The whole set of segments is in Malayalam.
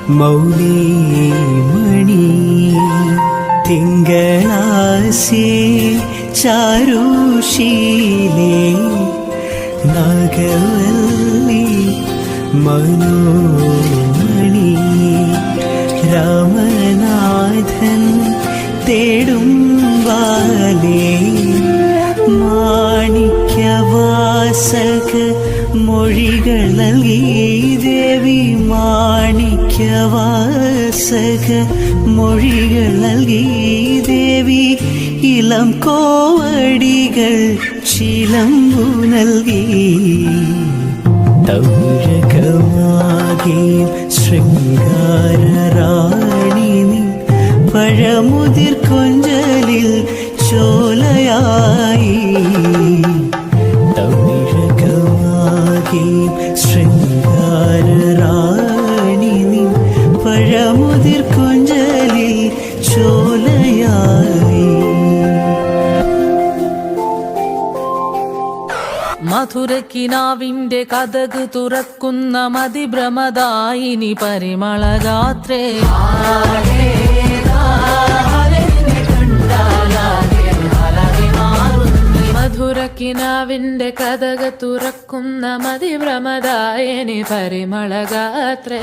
മൗലി മണി തിങ്കളാസി ചാരുശീലേ നാഗവല്ലി മനോമണി രാമനാഥൻ തേടും വാലേ മാണിക്യവാസക മൊഴികൾ നൽകി ദേവി മാണിക്യവാസക മൊഴികൾ നൽകി ദേവി ഇളം കോവടികൾ ചിലമ്പു നൽകി തൗരകമാകിയും ശൃംഗാരറാണി നീ പഴമുതിർ കൊഞ്ചലിൽ ചോലയായി തൗരകമാകിയും ശൃംഗാരറാണി നീ പഴമുതിർ കൊഞ്ചലിൽ ചോലയായി. മധുരക്കിനാവിന്റെ കഥക് തുറക്കുന്ന മതിഭ്രമദായിനി പരിമളഗാത്രേ മധുരക്കിനാവിന്റെ കഥക് തുറക്കുന്ന മതിഭ്രമദായിനി പരിമളഗാത്രേ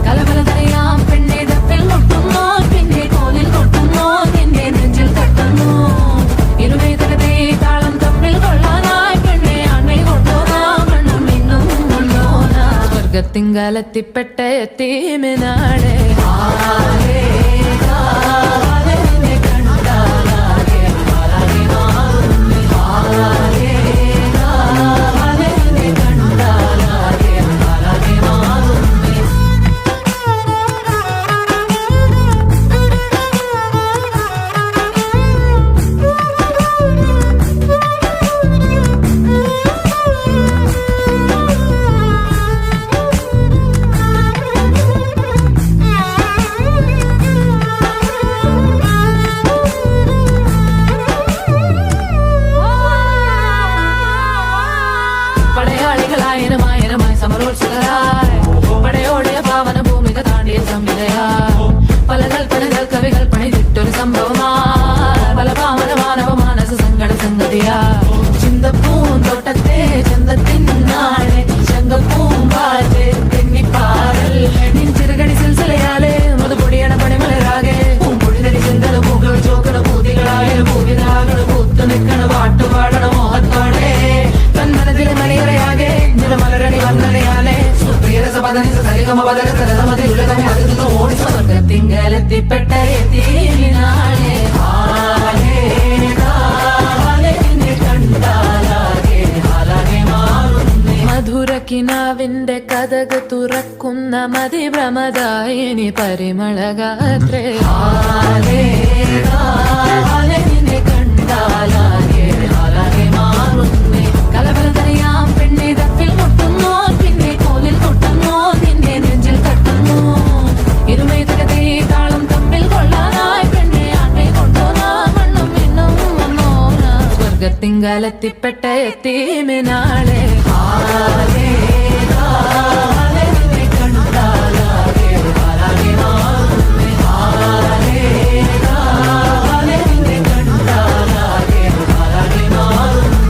കലബലതറിയാം പെണ്ണെ തപ്പിൽ മുട്ടുന്നു പിന്നെ കോലിൽ കൊട്ടുന്നു നിന്റെ നെഞ്ചിൽ തട്ടുന്നു ഇരുവേതകത്തെ താളം തമ്മിൽ കൊള്ളാനായി പെണ്ണെ അണ്ണയിൽ കൊണ്ടുപോകാം മണ്ണും ഇന്നും കൊണ്ടോന സ്വർഗത്തിങ്കാലെത്തിപ്പെട്ട എത്തീമിനാളെ പടയോടെ പാവന ഭൂമിക താണ്ടിയ സംവിധയാ പല കൽപ്പനകൾ കവികൾ പണിതിട്ടൊരു സംഭവമാ പല പാവന മാനവ മാനസ സങ്കട സംഗതിയാ ചിന്തപ്പൂന്തോട്ടത്തെ ചന്തത്തിനാളെ ശങ്കപ്പൂമ്പാറ്റ് തെന്നിപ്പാറൽ നിൻചിറകടി സിൽസിലയാലെ മൃദുപൊടിയണ പണിമലരാകെ പൂമ്പൊടിതടി ചിന്തല പൂകൾ ചോക്കള പൂതികളായ പൂവിതാകള് പൂത്തു നിൽക്കണ പാട്ടുപാടണ മോഹത്തോടെ കന്മനത്തിലെ മണിയറയാകെ നിലമലരണി വന്നണയാലെ സ്വർഗത്തിങ്കലെത്തിപ്പെട്ട എത്തിനാളെ മധുരക്കിനാവിന്റെ കഥക് തുറക്കുന്ന മതിഭ്രമദായിനി പരിമളഗാത്രേ കലബലതറിയാം പെണ്ണെ തപ്പിൽ മുട്ടുന്നു പിന്നെ കോലിൽ കൊട്ടുന്നു നിന്റെ നെഞ്ചിൽ തട്ടുന്നു ഇരുമേതകത്തെ താളം തമ്മിൽ കൊള്ളാനായി പെണ്ണെ അണ്ണയിൽ കൊണ്ടോന മണ്ണും ഇന്നും വന്നോന സ്വർഗത്തിങ്കാലെത്തിപ്പെട്ട എത്തീമിനാളെ